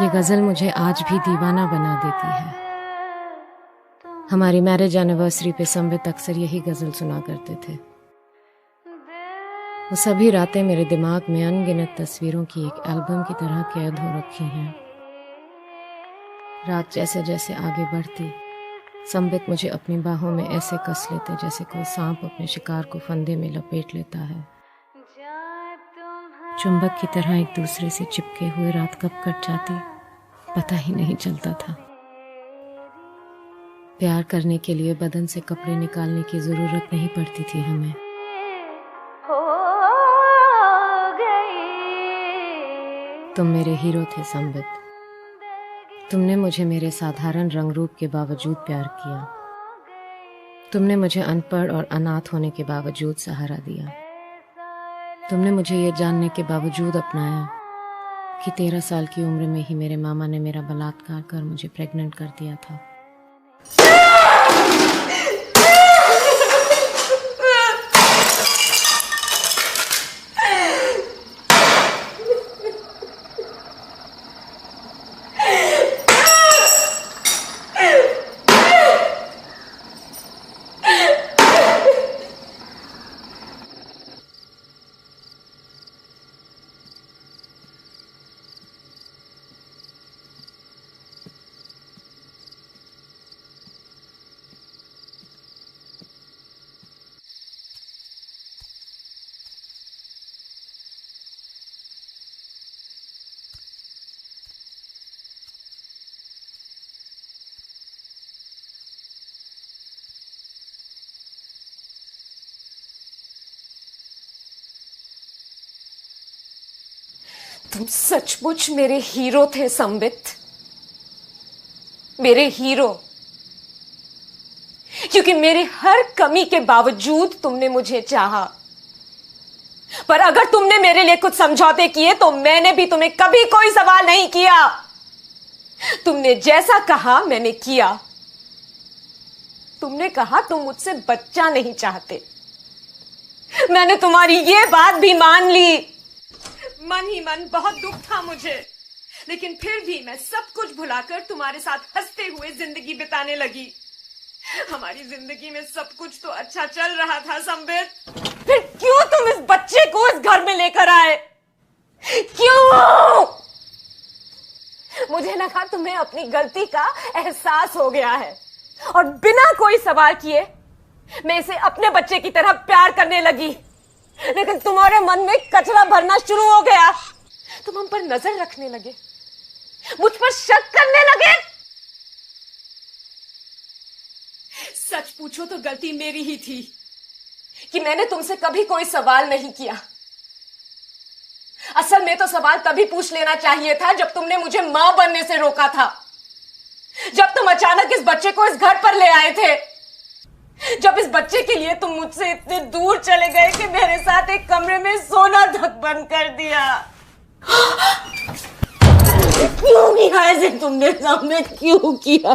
ये गजल मुझे आज भी दीवाना बना देती है। हमारी मैरिज एनिवर्सरी पे संबित अक्सर यही गजल सुना करते थे। वो सभी रातें मेरे दिमाग में अनगिनत तस्वीरों की एक एल्बम की तरह कैद हो रखी हैं। रात जैसे जैसे आगे बढ़ती, संबित मुझे अपनी बाहों में ऐसे कस लेते जैसे कोई सांप अपने शिकार को फंदे में लपेट लेता है। चुंबक की तरह एक दूसरे से चिपके हुए रात कब कट जाती पता ही नहीं चलता था। प्यार करने के लिए बदन से कपड़े निकालने की जरूरत नहीं पड़ती थी हमें। तुम मेरे हीरो थे संबित। तुमने मुझे मेरे साधारण रंग रूप के बावजूद प्यार किया। तुमने मुझे अनपढ़ और अनाथ होने के बावजूद सहारा दिया। तुमने मुझे ये जानने के बावजूद अपनाया कि 13 साल की उम्र में ही मेरे मामा ने मेरा बलात्कार कर मुझे प्रेग्नेंट कर दिया था। तुम सचमुच मेरे हीरो थे संबित, मेरे हीरो। क्योंकि मेरी हर कमी के बावजूद तुमने मुझे चाहा। पर अगर तुमने मेरे लिए कुछ समझौते किए तो मैंने भी तुम्हें कभी कोई सवाल नहीं किया। तुमने जैसा कहा मैंने किया। तुमने कहा तुम मुझसे बच्चा नहीं चाहते। मैंने तुम्हारी ये बात भी मान ली। मन ही मन बहुत दुख था मुझे। लेकिन फिर भी मैं सब कुछ भुलाकर तुम्हारे साथ हंसते हुए जिंदगी बिताने लगी। हमारी जिंदगी में सब कुछ तो अच्छा चल रहा था संबित, फिर क्यों तुम इस बच्चे को इस घर में लेकर आए? क्यों? मुझे लगा तुम्हें अपनी गलती का एहसास हो गया है और बिना कोई सवाल किए मैं इसे अपने बच्चे की तरह प्यार करने लगी, लेकिन तुम्हारे मन में कचरा भरना शुरू हो गया। तुम हम पर नजर रखने लगे, मुझ पर शक करने लगे। सच पूछो तो गलती मेरी ही थी कि मैंने तुमसे कभी कोई सवाल नहीं किया। असल में तो सवाल तभी पूछ लेना चाहिए था जब तुमने मुझे मां बनने से रोका था, जब तुम अचानक इस बच्चे को इस घर पर ले आए थे, जब इस बच्चे के लिए तुम मुझसे इतने दूर चले गए कि मेरे साथ एक कमरे में सोना तक बंद कर दिया। क्यों किया ऐसे तुमने सामने, क्यों किया?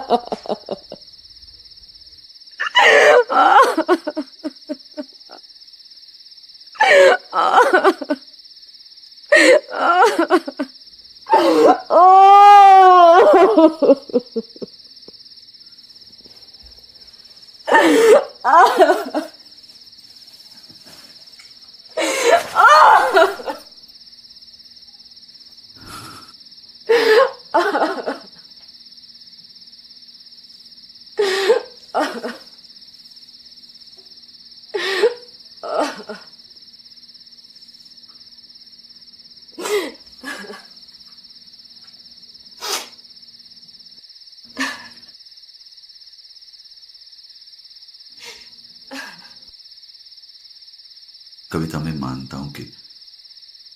कविता, मैं मानता हूं कि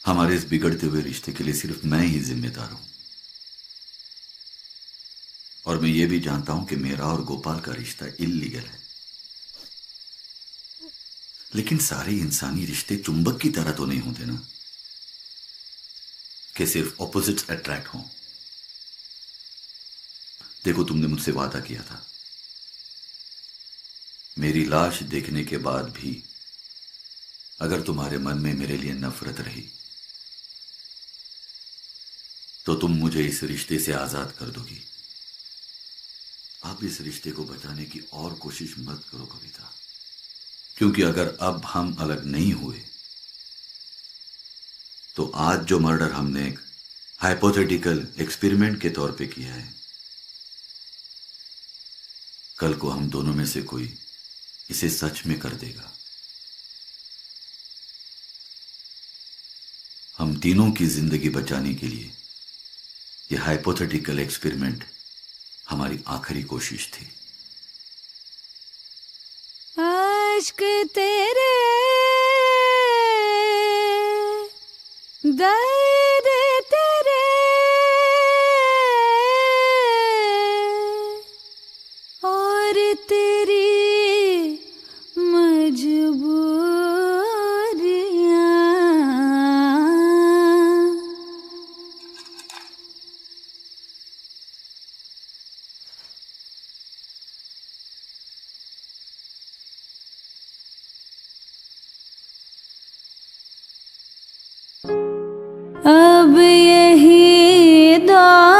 हमारे इस बिगड़ते हुए रिश्ते के लिए सिर्फ मैं ही जिम्मेदार हूं, और मैं ये भी जानता हूं कि मेरा और गोपाल का रिश्ता इल्लीगल है। लेकिन सारे इंसानी रिश्ते चुंबक की तरह तो नहीं होते ना, कि सिर्फ ऑपोजिट्स अट्रैक्ट हों। देखो, तुमने मुझसे वादा किया था, मेरी लाश देखने के बाद भी अगर तुम्हारे मन में मेरे लिए नफरत रही तो तुम मुझे इस रिश्ते से आजाद कर दोगी। अब इस रिश्ते को बचाने की और कोशिश मत करो कविता, क्योंकि अगर अब हम अलग नहीं हुए तो आज जो मर्डर हमने एक हाइपोथेटिकल एक्सपेरिमेंट के तौर पे किया है, कल को हम दोनों में से कोई इसे सच में कर देगा। हम तीनों की जिंदगी बचाने के लिए यह हाइपोथेटिकल एक्सपेरिमेंट हमारी आखिरी कोशिश थी। आश्क तेरे दर्द तेरे और तेरी अब यही दौर